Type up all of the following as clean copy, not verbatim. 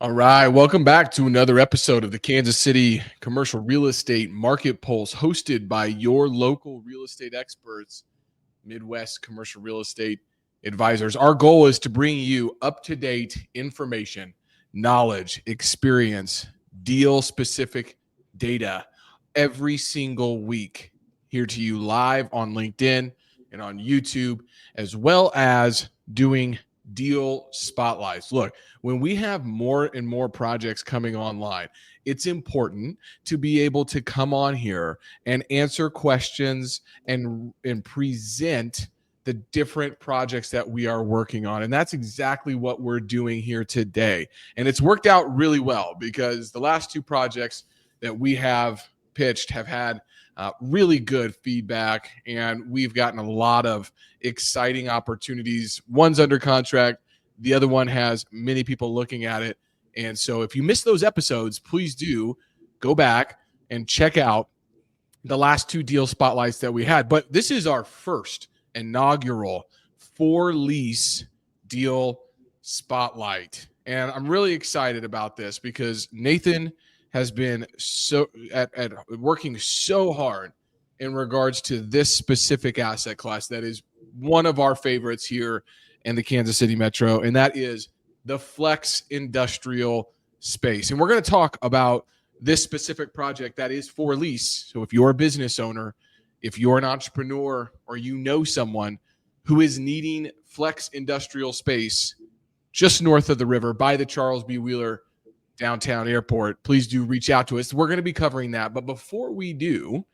All right, welcome back to another episode of the Kansas City Commercial Real Estate Market Pulse, hosted by your local real estate experts, Midwest Commercial Real Estate Advisors. Our goal is to bring you up-to-date information, knowledge, experience, deal-specific data every single week here to you live on LinkedIn and on YouTube, as well as doing deal spotlights. Look, when we have more and more projects coming online, it's important to be able to come on here and answer questions and present the different projects that we are working on. And that's exactly what we're doing here today. And it's worked out really well because the last two projects that we have pitched have had really good feedback, and we've gotten a lot of exciting opportunities. One's under contract. The other one has many people looking at it. And so if you missed those episodes, please do go back and check out the last two deal spotlights that we had. But this is our first inaugural for lease deal spotlight. And I'm really excited about this because Nathan has been so at working so hard in regards to this specific asset class that is one of our favorites here in the Kansas City Metro, and that is the flex industrial space. And we're going to talk about this specific project that is for lease. So if you're a business owner, if you're an entrepreneur, or you know someone who is needing flex industrial space just north of the river by the Charles B. Wheeler downtown airport, please do reach out to us. We're going to be covering that. But before we do,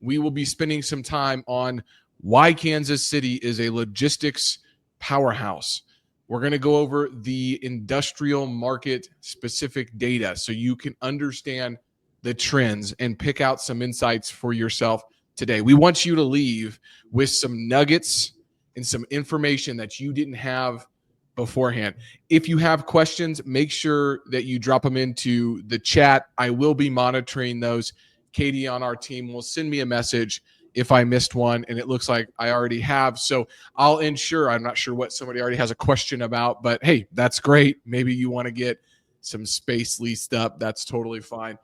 we will be spending some time on why Kansas City is a logistics powerhouse. We're going to go over the industrial market specific data so you can understand the trends and pick out some insights for yourself today. We want you to leave with some nuggets and some information that you didn't have beforehand. If you have questions, make sure that you drop them into the chat. I will be monitoring those. Katie on our team will send me a message if I missed one, and it looks like I already have. So I'll ensure, I'm not sure what somebody already has a question about, but hey, that's great. Maybe you want to get some space leased up. That's totally fine.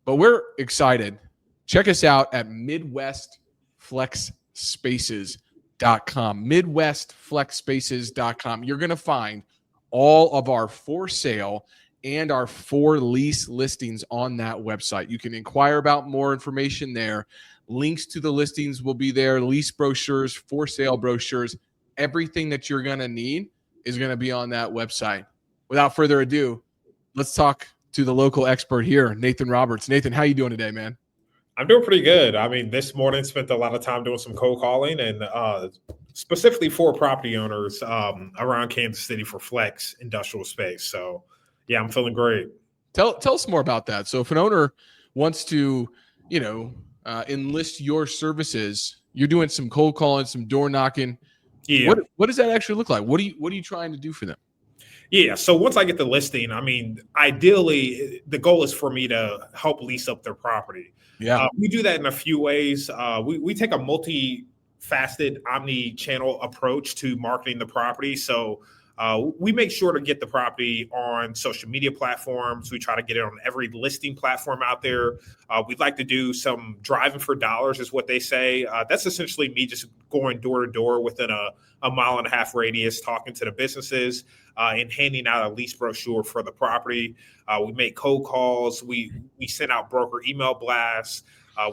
But we're excited. Check us out at MidwestFlexSpaces.com. MidwestFlexSpaces.com. You're going to find all of our for sale and our for lease listings on that website. You can inquire about more information there. Links to the listings will be there. Lease brochures, for sale brochures, everything that you're going to need is going to be on that website. Without further ado, let's talk to the local expert here, Nathan Roberts. Nathan, how you doing today, man? I'm doing pretty good. I mean, this morning spent a lot of time doing some cold calling and specifically for property owners around Kansas City for flex industrial space. So, yeah, I'm feeling great. Tell us more about that. So if an owner wants to, enlist your services, you're doing some cold calling, some door knocking. Yeah. What does that actually look like? What are you trying to do for them? Yeah. So once I get the listing, I mean, ideally, the goal is for me to help lease up their property. Yeah. We do that in a few ways. We take a multifaceted omni-channel approach to marketing the property. So we make sure to get the property on social media platforms. We try to get it on every listing platform out there. We'd like to do some driving for dollars is what they say. That's essentially me just going door to door within a mile and a half radius, talking to the businesses and handing out a lease brochure for the property. We make cold calls. We send out broker email blasts.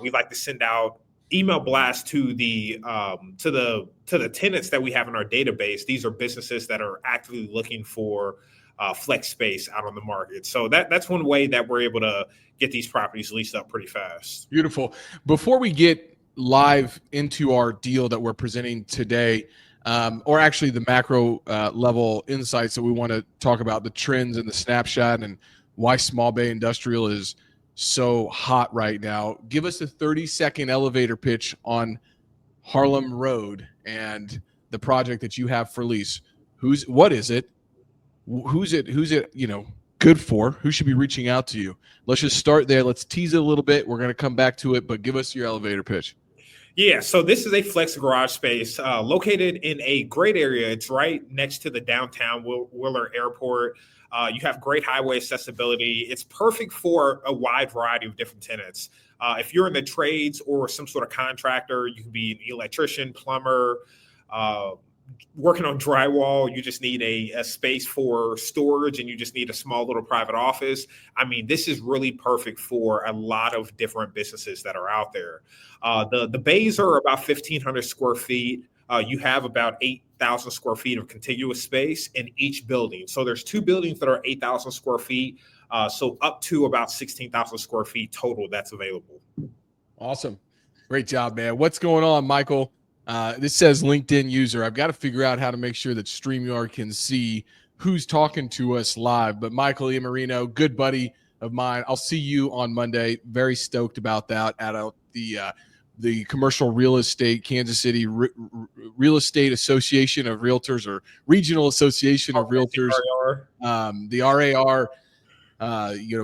We like to send out email blast to the tenants that we have in our database. These are businesses that are actively looking for flex space out on the market. So that's one way that we're able to get these properties leased up pretty fast. Beautiful. Before we get live into our deal that we're presenting today, or actually the macro level insights that we want to talk about, the trends and the snapshot and why small bay industrial is so hot right now. Give us a 30-second elevator pitch on Harlem Road and the project that you have for lease. What is it? Who's it, good for? Who should be reaching out to you? Let's just start there. Let's tease it a little bit. We're going to come back to it, but give us your elevator pitch. Yeah, so this is a flex garage space located in a great area. It's right next to the downtown Willer Airport. You have great highway accessibility. It's perfect for a wide variety of different tenants. If you're in the trades or some sort of contractor, you can be an electrician, plumber, uh, working on drywall. You just need a space for storage, and you just need a small little private office. I mean, this is really perfect for a lot of different businesses that are out there. The bays are about 1,500 square feet. You have about 8,000 square feet of contiguous space in each building. So there's two buildings that are 8,000 square feet. So up to about 16,000 square feet total that's available. Awesome. Great job, man. What's going on, Michael? This says LinkedIn user. I've got to figure out how to make sure that StreamYard can see who's talking to us live. But Michael Iammarino, good buddy of mine. I'll see you on Monday. Very stoked about that at the Commercial Real Estate Kansas City Real Estate Association of Realtors, or Regional Association of Realtors, the RAR.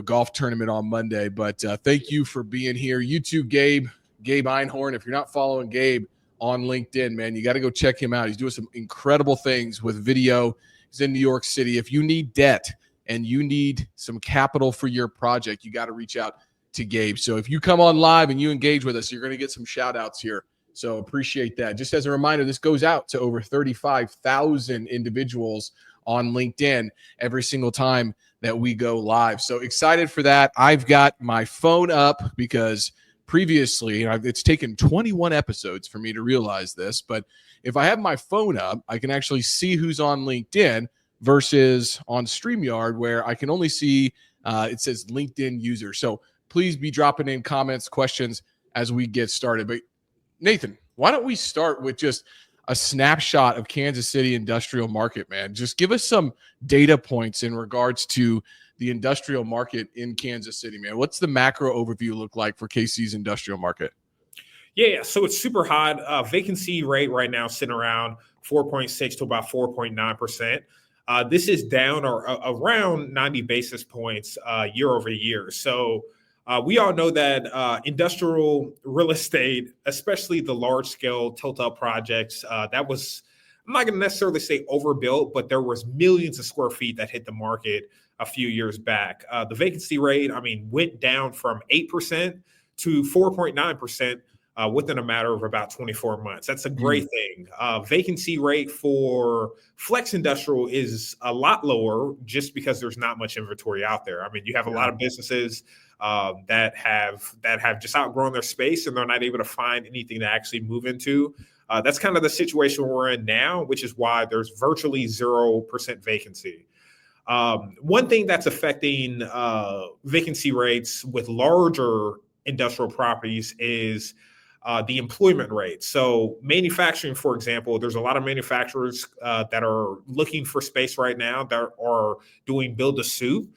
Golf tournament on Monday. But thank you for being here. You too, Gabe Einhorn. If you're not following Gabe on LinkedIn, man, you got to go check him out. He's doing some incredible things with video. He's in New York City. If you need debt and you need some capital for your project, you got to reach out to Gabe. So if you come on live and you engage with us, you're going to get some shout outs here. So appreciate that. Just as a reminder, this goes out to over 35,000 individuals on LinkedIn every single time that we go live. So excited for that. I've got my phone up because previously it's taken 21 episodes for me to realize this, but if I have my phone up, I can actually see who's on LinkedIn versus on StreamYard, where I can only see it says LinkedIn user. So please be dropping in comments, questions as we get started. But Nathan, why don't we start with just a snapshot of Kansas City industrial market, man? Just give us some data points in regards to the industrial market in Kansas City, man. What's the macro overview look like for KC's industrial market? Yeah, so it's super hot. Vacancy rate right now sitting around 4.6 to about 4.9%. This is down or around 90 basis points year over year. So we all know that industrial real estate, especially the large scale tilt-up projects, that was, I'm not going to necessarily say overbuilt, but there was millions of square feet that hit the market a few years back. The vacancy rate, went down from 8% to 4.9% within a matter of about 24 months. That's a great thing. Vacancy rate for flex industrial is a lot lower just because there's not much inventory out there. You have a lot of businesses that have just outgrown their space and they're not able to find anything to actually move into. That's kind of the situation we're in now, which is why there's virtually 0% vacancy. One thing that's affecting vacancy rates with larger industrial properties is the employment rate. So manufacturing, for example, there's a lot of manufacturers that are looking for space right now that are doing build-to-suit.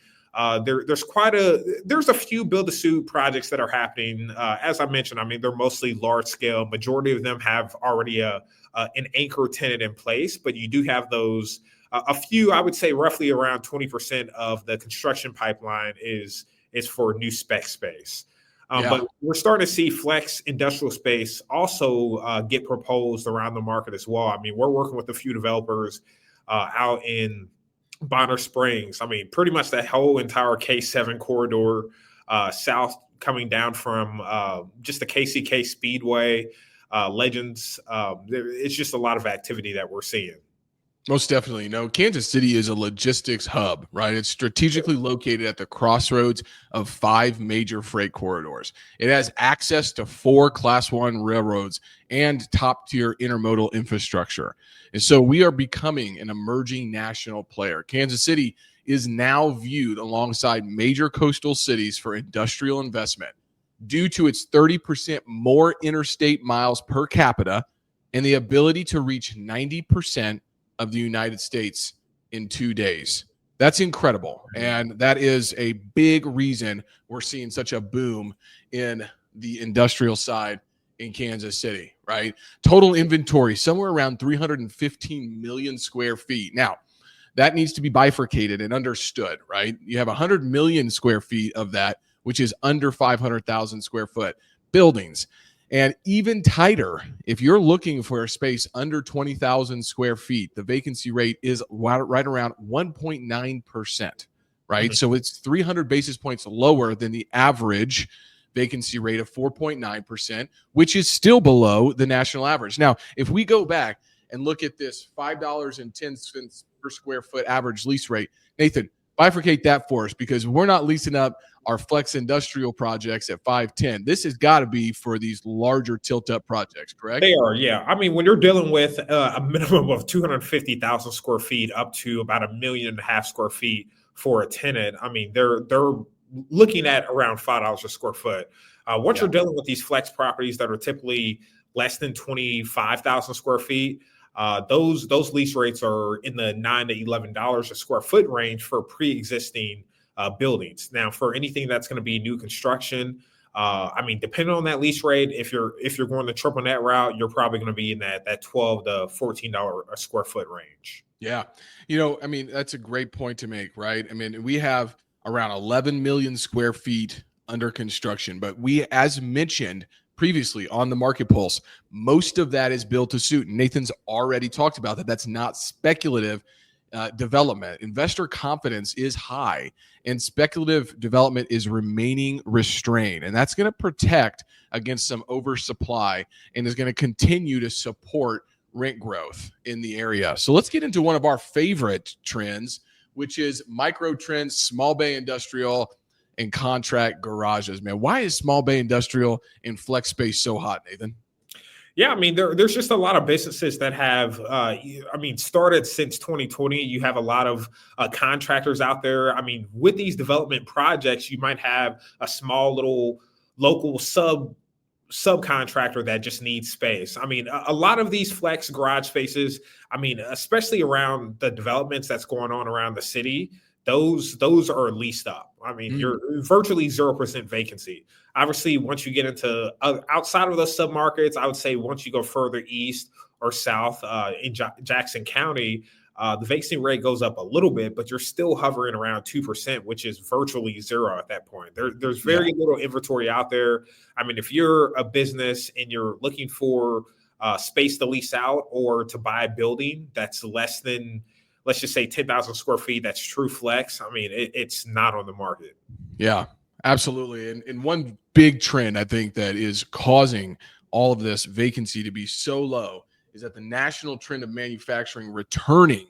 There's a few build-to-suit projects that are happening. As I mentioned, they're mostly large scale. Majority of them have already an anchor tenant in place, but you do have those. A few, I would say, roughly around 20% of the construction pipeline is for new spec space. But we're starting to see flex industrial space also get proposed around the market as well. We're working with a few developers out in Bonner Springs. Pretty much that whole entire K7 corridor south coming down from just the KCK Speedway, Legends. It's just a lot of activity that we're seeing. Most definitely. Kansas City is a logistics hub, right? It's strategically located at the crossroads of 5 major freight corridors. It has access to 4 Class 1 railroads and top-tier intermodal infrastructure. And so we are becoming an emerging national player. Kansas City is now viewed alongside major coastal cities for industrial investment due to its 30% more interstate miles per capita and the ability to reach 90% of the United States in 2 days. That's incredible. And that is a big reason we're seeing such a boom in the industrial side in Kansas City, right? Total inventory, somewhere around 315 million square feet. Now, that needs to be bifurcated and understood, right? You have 100 million square feet of that, which is under 500,000 square foot buildings. And even tighter, if you're looking for a space under 20,000 square feet, the vacancy rate is right around 1.9%, right? Mhm. So it's 300 basis points lower than the average vacancy rate of 4.9%, which is still below the national average. Now, if we go back and look at this $5.10 per square foot average lease rate, Nathan, bifurcate that for us, because we're not leasing up our flex industrial projects at 510. This has got to be for these larger tilt up projects, correct? They are, yeah. I mean, when you're dealing with a minimum of 250,000 square feet up to about 1.5 million square feet for a tenant, I mean, they're looking at around $5 a square foot. Once Yeah. you're dealing with these flex properties that are typically less than 25,000 square feet, those lease rates are in the $9 to $11 a square foot range for pre-existing buildings. Now, for anything that's going to be new construction, I mean, depending on that lease rate, if you're going the triple net route, you're probably going to be in that $12 to $14 a square foot range. Yeah. I mean, that's a great point to make, right? I mean, we have around 11 million square feet under construction, but we, as mentioned previously on the Market Pulse, most of that is built to suit. Nathan's already talked about that. That's not speculative development. Investor confidence is high, and speculative development is remaining restrained. And that's going to protect against some oversupply and is going to continue to support rent growth in the area. So let's get into one of our favorite trends, which is micro trends, small bay industrial and contract garages. Man, why is small bay industrial and flex space so hot, Nathan? Yeah, I mean, there's just a lot of businesses that have, started since 2020. You have a lot of contractors out there. I mean, with these development projects, you might have a small little local subcontractor that just needs space. I mean, a lot of these flex garage spaces, I mean, especially around the developments that's going on around the city, those are leased up. I mean, you're virtually 0% vacancy. Obviously, once you get into outside of those submarkets, I would say once you go further east or south in Jackson County, the vacancy rate goes up a little bit, but you're still hovering around 2%, which is virtually zero at that point. There's very little inventory out there. I mean, if you're a business and you're looking for space to lease out or to buy a building that's less than, let's just say 10,000 square feet, that's true flex, I mean, it's not on the market. Yeah, absolutely. And one big trend I think that is causing all of this vacancy to be so low is that the national trend of manufacturing returning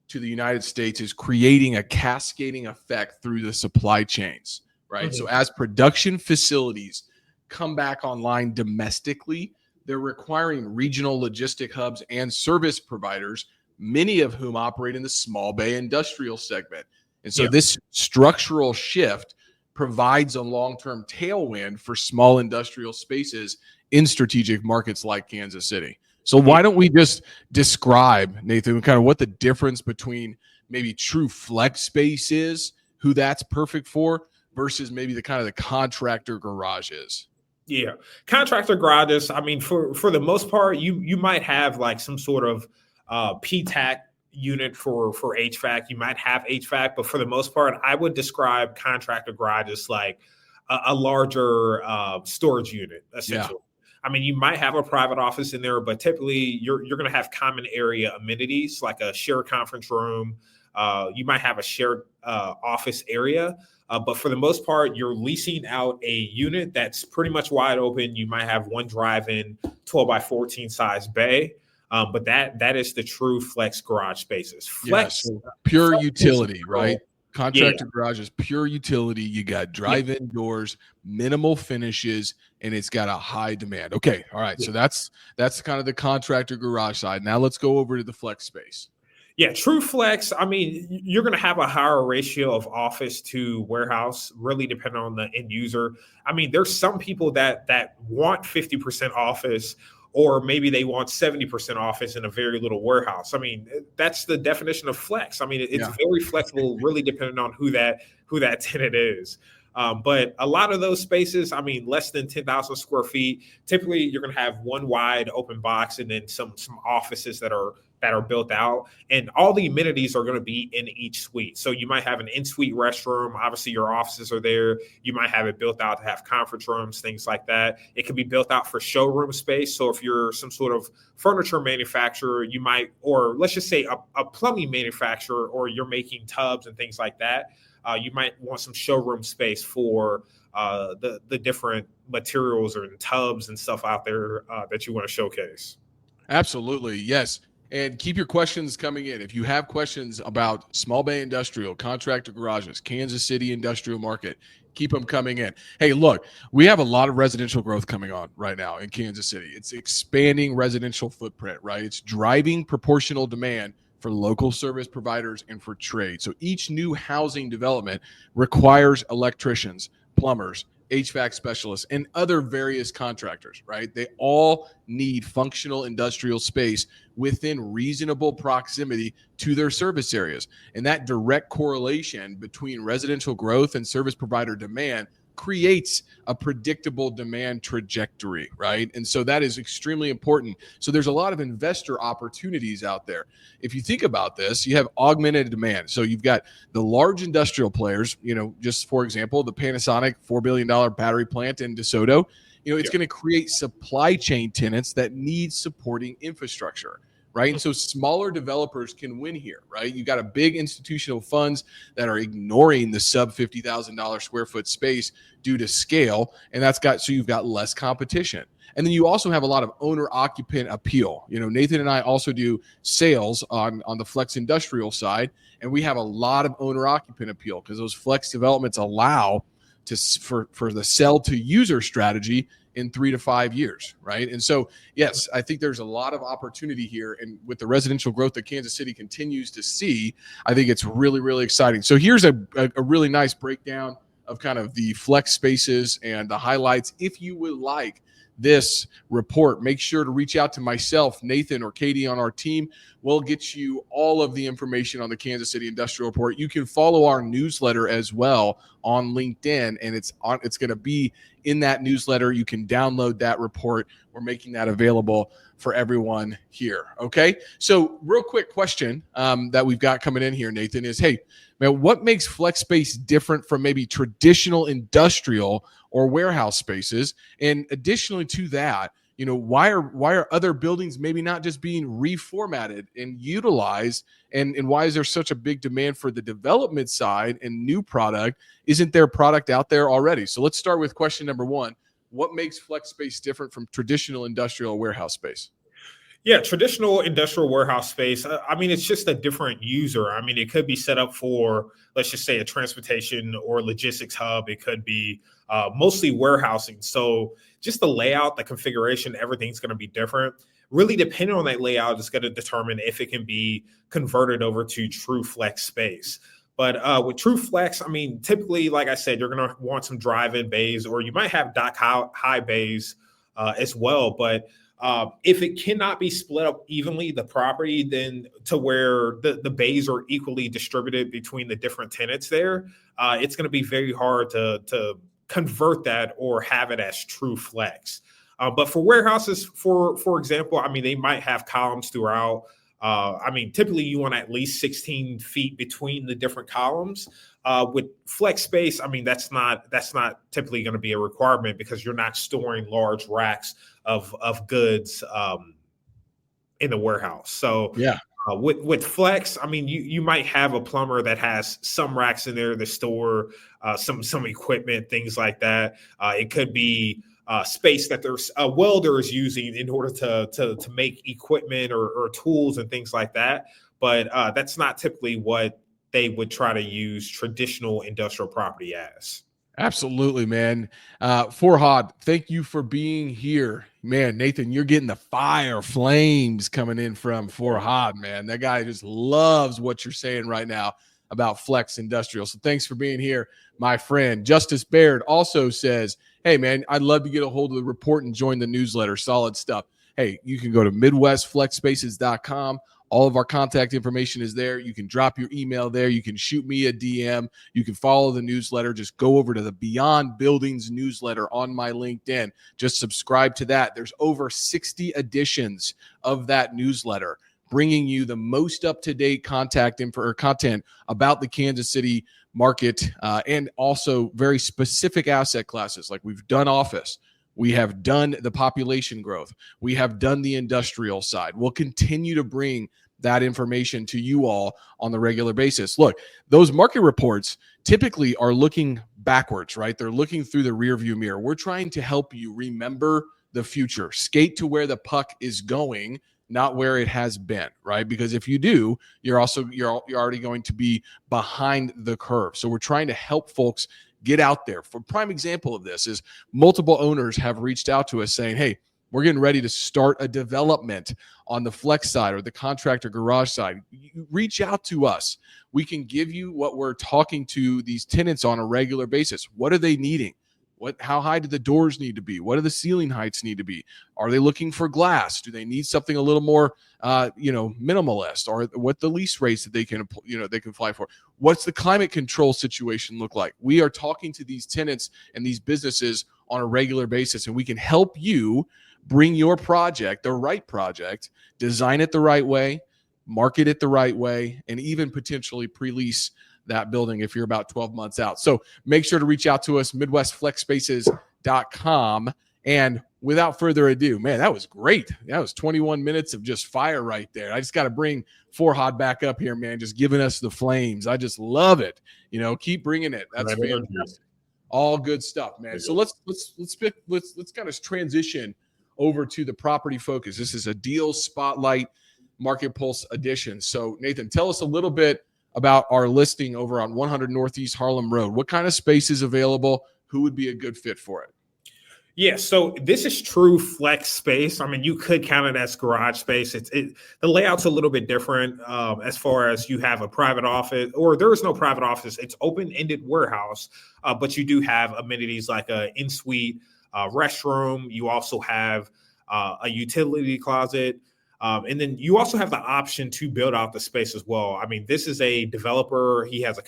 to the United States is creating a cascading effect through the supply chains, right? Mm-hmm. So as production facilities come back online domestically, they're requiring regional logistic hubs and service providers, many of whom operate in the small bay industrial segment. And so this structural shift provides a long-term tailwind for small industrial spaces in strategic markets like Kansas City. So why don't we just describe, Nathan, kind of what the difference between maybe true flex space is, who that's perfect for, versus maybe the kind of the contractor garage is? Yeah. Contractor garages, I mean, for the most part, you might have like some sort of PTAC unit for HVAC. You might have HVAC, but for the most part, I would describe contractor garages like a larger storage unit, essentially. Yeah. I mean, you might have a private office in there, but typically you're going to have common area amenities like a shared conference room. You might have a shared office area, but for the most part, you're leasing out a unit that's pretty much wide open. You might have one drive-in 12 by 14 size bay. But that is the true flex garage spaces. Flex, pure utility, right? Contractor garage is pure utility. You got drive-in doors, minimal finishes, and it's got a high demand. Okay, all right. So that's kind of the contractor garage side. Now let's go over to the flex space. Yeah, true flex. I mean, you're going to have a higher ratio of office to warehouse, really depending on the end user. I mean, there's some people that want 50% office, or maybe they want 70% office in a very little warehouse. I mean, that's the definition of flex. I mean, it's very flexible, really depending on who that tenant is. But a lot of those spaces, I mean, less than 10,000 square feet, typically you're going to have one wide open box and then some offices that are that are built out, and all the amenities are going to be in each suite. So you might have an in-suite restroom. Obviously, your offices are there. You might have it built out to have conference rooms, things like that. It can be built out for showroom space. So if you're some sort of furniture manufacturer, you might, or let's just say a plumbing manufacturer, or you're making tubs and things like that, you might want some showroom space for the different materials or tubs and stuff out there that you want to showcase. Absolutely. Yes. And keep your questions coming in. If you have questions about small bay industrial, contractor garages, Kansas City industrial market, keep them coming in. Hey, look, we have a lot of residential growth coming on right now in Kansas City. It's expanding residential footprint, right? It's driving proportional demand for local service providers and for trade. So each new housing development requires electricians, plumbers, HVAC specialists, and other various contractors, right? They all need functional industrial space within reasonable proximity to their service areas. And that direct correlation between residential growth and service provider demand creates a predictable demand trajectory, right? And so that is extremely important. So there's a lot of investor opportunities out there. If you think about this, you have augmented demand. So you've got the large industrial players, just for example, the Panasonic $4 billion battery plant in DeSoto, it's going to create supply chain tenants that need supporting infrastructure. Right. And so smaller developers can win here. Right. You got a big institutional funds that are ignoring the sub $50,000 square foot space due to scale. And so you've got less competition. And then you also have a lot of owner occupant appeal. Nathan and I also do sales on the flex industrial side. And we have a lot of owner occupant appeal because those flex developments allow for the sell to user strategy in 3 to 5 years, right? And so, yes, I think there's a lot of opportunity here. And with the residential growth that Kansas City continues to see, I think it's really, really exciting. So here's a really nice breakdown of kind of the flex spaces and the highlights. If you would like this report, make sure to reach out to myself, Nathan, or Katie on our team. We'll get you all of the information on the Kansas City Industrial Report. You can follow our newsletter as well on LinkedIn, and it's going to be in that newsletter. You can download that report. We're making that available for everyone here. Okay. So real quick question that we've got coming in here, Nathan, is, hey, man, what makes flex space different from maybe traditional industrial or warehouse spaces? And additionally to that, why are other buildings maybe not just being reformatted and utilized? And why is there such a big demand for the development side and new product? Isn't there product out there already? So let's start with question number one. What makes flex space different from traditional industrial warehouse space? Yeah, traditional industrial warehouse space, it's just a different user. It could be set up for, let's just say, a transportation or logistics hub. It could be mostly warehousing. So just the layout, the configuration, everything's going to be different. Really, depending on that layout, is going to determine if it can be converted over to true flex space. But with true flex, typically, like I said, you're going to want some drive-in bays, or you might have dock high bays as well. But if it cannot be split up evenly, the property, then to where the bays are equally distributed between the different tenants there, it's going to be very hard to convert that or have it as true flex. But for warehouses, for example, they might have columns throughout. Typically you want at least 16 feet between the different columns. With flex space, that's not typically going to be a requirement because you're not storing large racks of goods in the warehouse. So yeah. With flex, you might have a plumber that has some racks in there to store some equipment, things like that. It could be space that there's a welder is using in order to make equipment or tools and things like that. But that's not typically what they would try to use traditional industrial property as. Absolutely, man. Farhad, thank you for being here. Man, Nathan, you're getting the fire flames coming in from Farhad, man. That guy just loves what you're saying right now about flex industrial. So thanks for being here, my friend. Justice Baird also says, hey, man, I'd love to get a hold of the report and join the newsletter. Solid stuff. Hey, you can go to MidwestFlexSpaces.com. All of our contact information is there. You can drop your email there. You can shoot me a DM. You can follow the newsletter. Just go over to the Beyond Buildings newsletter on my LinkedIn. Just subscribe to that. There's over 60 editions of that newsletter. bringing you the most up-to-date content about the Kansas City market, and also very specific asset classes. Like we've done office, we have done the population growth, we have done the industrial side. We'll continue to bring that information to you all on the regular basis. Look, those market reports typically are looking backwards, right? They're looking through the rearview mirror. We're trying to help you remember the future, skate to where the puck is going, not where it has been, right? Because if you do, you're already going to be behind the curve. So we're trying to help folks get out there. For prime example of this is multiple owners have reached out to us saying, hey, we're getting ready to start a development on the flex side or the contractor garage side. You reach out to us. We can give you what we're talking to these tenants on a regular basis. What are they needing? How high do the doors need to be? What do the ceiling heights need to be? Are they looking for glass? Do they need something a little more, minimalist? Or what the lease rates that they can fly for? What's the climate control situation look like? We are talking to these tenants and these businesses on a regular basis, and we can help you bring your project, the right project, design it the right way, market it the right way, and even potentially pre-lease that building if you're about 12 months out. So make sure to reach out to us, MidwestFlexSpaces.com. And without further ado, man, that was great. That was 21 minutes of just fire right there. I just got to bring Forhad back up here, man, just giving us the flames. I just love it. Keep bringing it. That's fantastic. All good stuff, man. So let's kind of transition over to the property focus. This is a deal spotlight Market Pulse edition. So Nathan, tell us a little bit about our listing over on 100 Northeast Harlem Road. What kind of space is available? Who would be a good fit for it? Yeah, so this is true flex space. I mean, you could count it as garage space. The layout's a little bit different as far as you have a private office, or there is no private office. It's open-ended warehouse, but you do have amenities like a in-suite restroom. You also have a utility closet. And then you also have the option to build out the space as well. I mean, this is a developer. He has a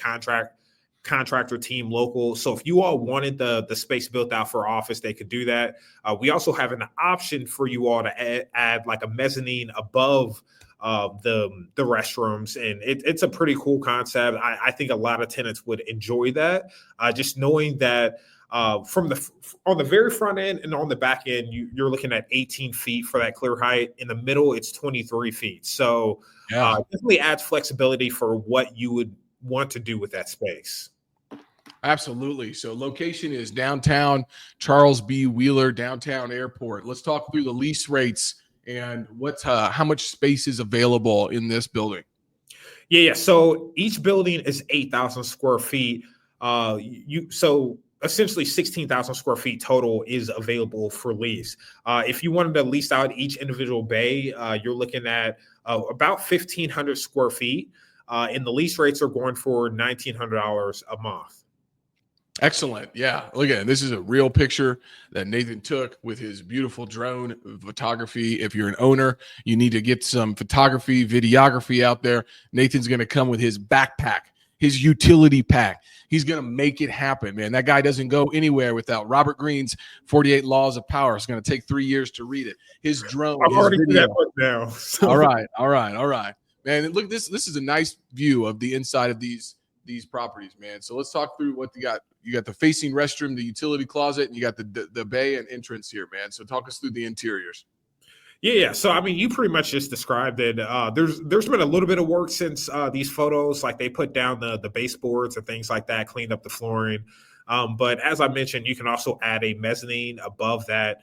contractor team local. So if you all wanted the space built out for office, they could do that. We also have an option for you all to add like a mezzanine above the restrooms. And it's a pretty cool concept. I think a lot of tenants would enjoy that. Just knowing that on the very front end and on the back end, you're looking at 18 feet for that clear height. In the middle, it's 23 feet. So definitely adds flexibility for what you would want to do with that space. Absolutely. So location is downtown Charles B. Wheeler, downtown airport. Let's talk through the lease rates and how much space is available in this building. Yeah. So each building is 8,000 square feet. So essentially 16,000 square feet total is available for lease. If you wanted to lease out each individual bay, you're looking at about 1,500 square feet. And the lease rates are going for $1,900 a month. Excellent. Yeah. Look at it. This is a real picture that Nathan took with his beautiful drone photography. If you're an owner, you need to get some photography, videography out there. Nathan's going to come with his backpack, his utility pack. He's going to make it happen, man. That guy doesn't go anywhere without Robert Greene's 48 Laws of Power. It's going to take 3 years to read it. His drone. I've already read that book now. So. All right. Man, look, this is a nice view of the inside of these properties, man. So let's talk through what you got. You got the facing restroom, the utility closet, and you got the bay and entrance here, man. So talk us through the interiors. Yeah. So, I mean, you pretty much just described it. There's been a little bit of work since these photos, like they put down the baseboards and things like that, cleaned up the flooring. But as I mentioned, you can also add a mezzanine above that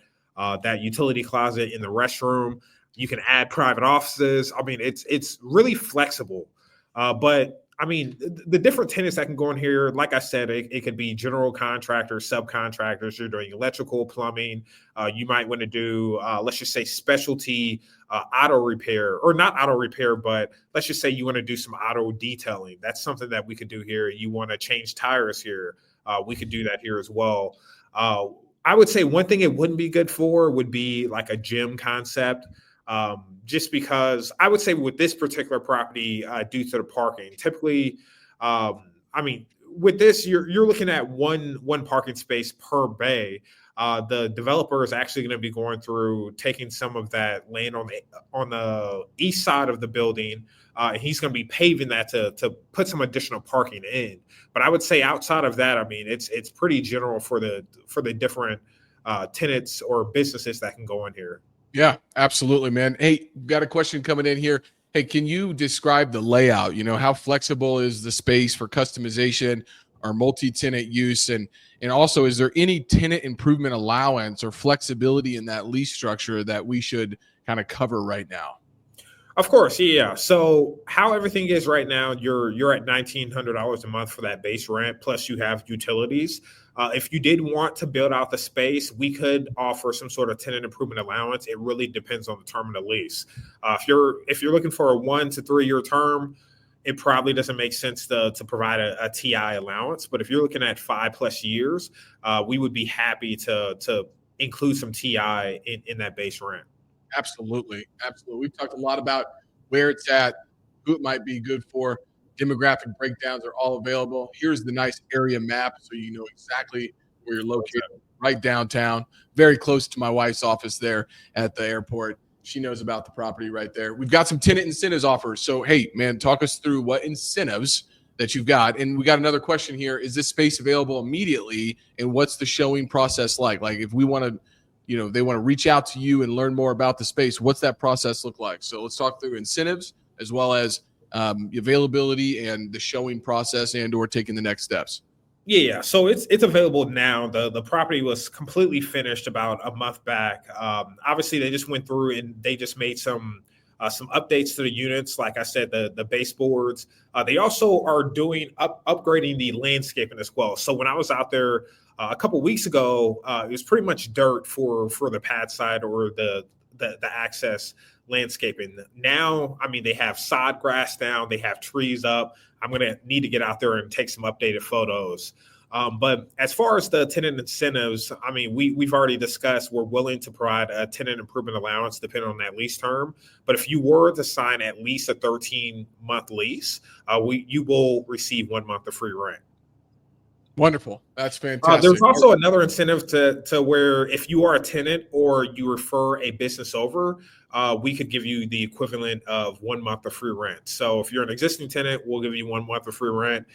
utility closet in the restroom. You can add private offices. I mean, it's really flexible. But I mean, the different tenants that can go in here, like I said, it could be general contractors, subcontractors. You're doing electrical, plumbing. You might want to do, let's just say, specialty auto repair, or not auto repair, but let's just say you want to do some auto detailing. That's something that we could do here. You want to change tires here. We could do that here as well. I would say one thing it wouldn't be good for would be like a gym concept. Just because I would say with this particular property, due to the parking, typically, I mean, with this, you're looking at one parking space per bay. The developer is actually going to be going through taking some of that land on the east side of the building. And he's going to be paving that to put some additional parking in. But I would say outside of that, I mean, it's pretty general for the different tenants or businesses that can go in here. Yeah, absolutely, man. Hey, got a question coming in here. Hey, can you describe the layout? How flexible is the space for customization or multi-tenant use? And also, is there any tenant improvement allowance or flexibility in that lease structure that we should kind of cover right now? Of course, yeah. So how everything is right now, you're at $1,900 a month for that base rent, plus you have utilities. If you did want to build out the space, we could offer some sort of tenant improvement allowance. It really depends on the term of the lease. If you're looking for a 1 to 3 year term, it probably doesn't make sense to provide a TI allowance. But if you're looking at 5+ years, we would be happy to include some TI in that base rent. Absolutely. Absolutely. We've talked a lot about where it's at, who it might be good for. Demographic breakdowns are all available. Here's the nice area map so you know exactly where you're located, right downtown, very close to my wife's office there at the airport. She knows about the property right there. We've got some tenant incentives offers. So, hey, man, talk us through what incentives that you've got. And we got another question here. Is this space available immediately? And what's the showing process like? Like if we want to, they want to reach out to you and learn more about the space. What's that process look like? So let's talk through incentives as well as availability and the showing process or taking the next steps. Yeah. So it's available now. The property was completely finished about a month back. Obviously, they just went through and they just made some updates to the units. Like I said, the baseboards. They also are doing upgrading the landscaping as well. So when I was out there a couple weeks ago, it was pretty much dirt for the pad side or the access landscaping. Now, I mean, they have sod grass down, they have trees up. I'm going to need to get out there and take some updated photos. But as far as the tenant incentives, I mean, we've already discussed we're willing to provide a tenant improvement allowance depending on that lease term. But if you were to sign at least a 13-month lease, you will receive 1 month of free rent. Wonderful. That's fantastic. There's also another incentive to where if you are a tenant or you refer a business over, we could give you the equivalent of 1 month of free rent. So if you're an existing tenant, we'll give you 1 month of free rent.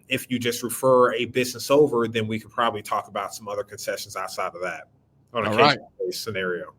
If you just refer a business over, then we could probably talk about some other concessions outside of that on a case-by-case scenario.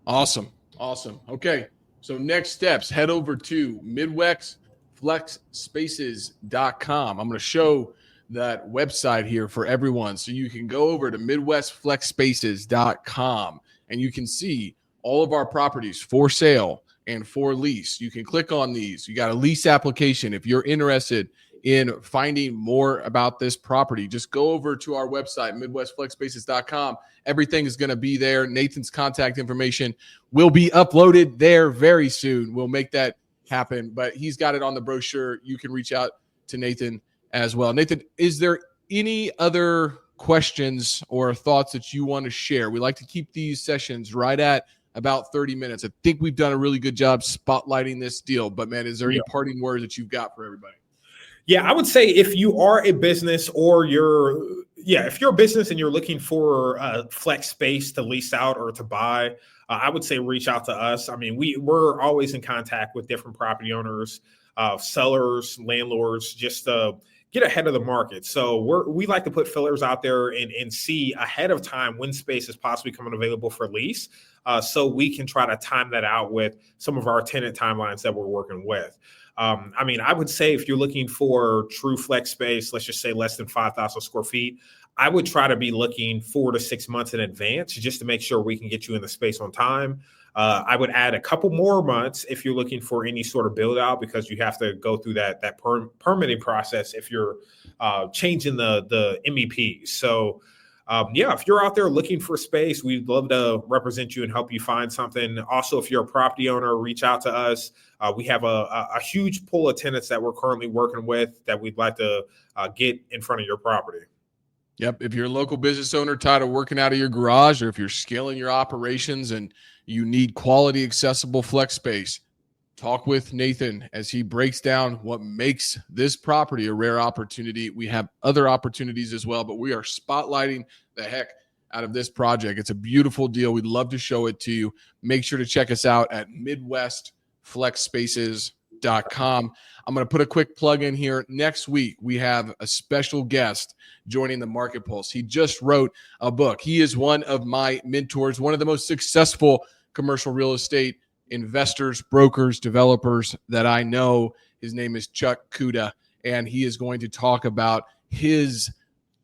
Awesome. Okay. So next steps, head over to MidwestFlexSpaces.com. I'm going to show that website here for everyone. So you can go over to MidwestFlexSpaces.com and you can see all of our properties for sale and for lease. You can click on these. You got a lease application. If you're interested in finding more about this property, just go over to our website, MidwestFlexSpaces.com. Everything is going to be there. Nathan's contact information will be uploaded there very soon. We'll make that happen, but he's got it on the brochure. You can reach out to Nathan as well. Nathan, is there any other questions or thoughts that you want to share? We like to keep these sessions right at about 30 minutes. I think we've done a really good job spotlighting this deal, but man, is there any parting words that you've got for everybody? Yeah, I would say if you are a business or if you're a business and you're looking for a flex space to lease out or to buy, I would say reach out to us. I mean, we're always in contact with different property owners, sellers, landlords, just to get ahead of the market. So we like to put fillers out there and see ahead of time when space is possibly coming available for lease, so we can try to time that out with some of our tenant timelines that we're working with. I mean, I would say if you're looking for true flex space, let's just say less than 5,000 square feet, I would try to be looking 4 to 6 months in advance just to make sure we can get you in the space on time. I would add a couple more months if you're looking for any sort of build out, because you have to go through that permitting process if you're changing the MEP. So if you're out there looking for space, we'd love to represent you and help you find something. Also, if you're a property owner, reach out to us. We have a huge pool of tenants that we're currently working with that we'd like to get in front of your property. Yep. If you're a local business owner tired of working out of your garage, or if you're scaling your operations and you need quality, accessible flex space, talk with Nathan as he breaks down what makes this property a rare opportunity. We have other opportunities as well, but we are spotlighting the heck out of this project. It's a beautiful deal. We'd love to show it to you. Make sure to check us out at MidwestFlexSpaces.com. I'm going to put a quick plug in here. Next week, we have a special guest joining the Market Pulse. He just wrote a book. He is one of my mentors, one of the most successful commercial real estate investors, brokers, developers that I know. His name is Chuck Kuda, and he is going to talk about his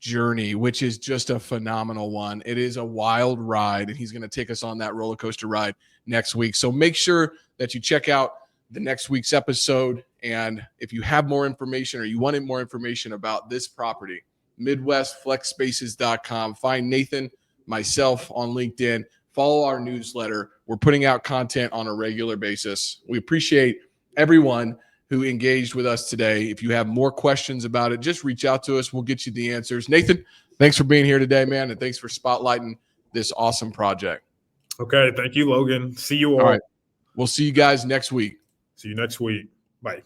journey, which is just a phenomenal one. It is a wild ride, and he's going to take us on that roller coaster ride next week. So make sure that you check out the next week's episode. And if you have more information or you wanted more information about this property, MidwestFlexSpaces.com. Find Nathan, myself on LinkedIn. Follow our newsletter. We're putting out content on a regular basis. We appreciate everyone who engaged with us today. If you have more questions about it, just reach out to us. We'll get you the answers. Nathan, thanks for being here today, man, and thanks for spotlighting this awesome project. Okay, thank you, Logan. See you all. All right. We'll see you guys next week. See you next week. Bye.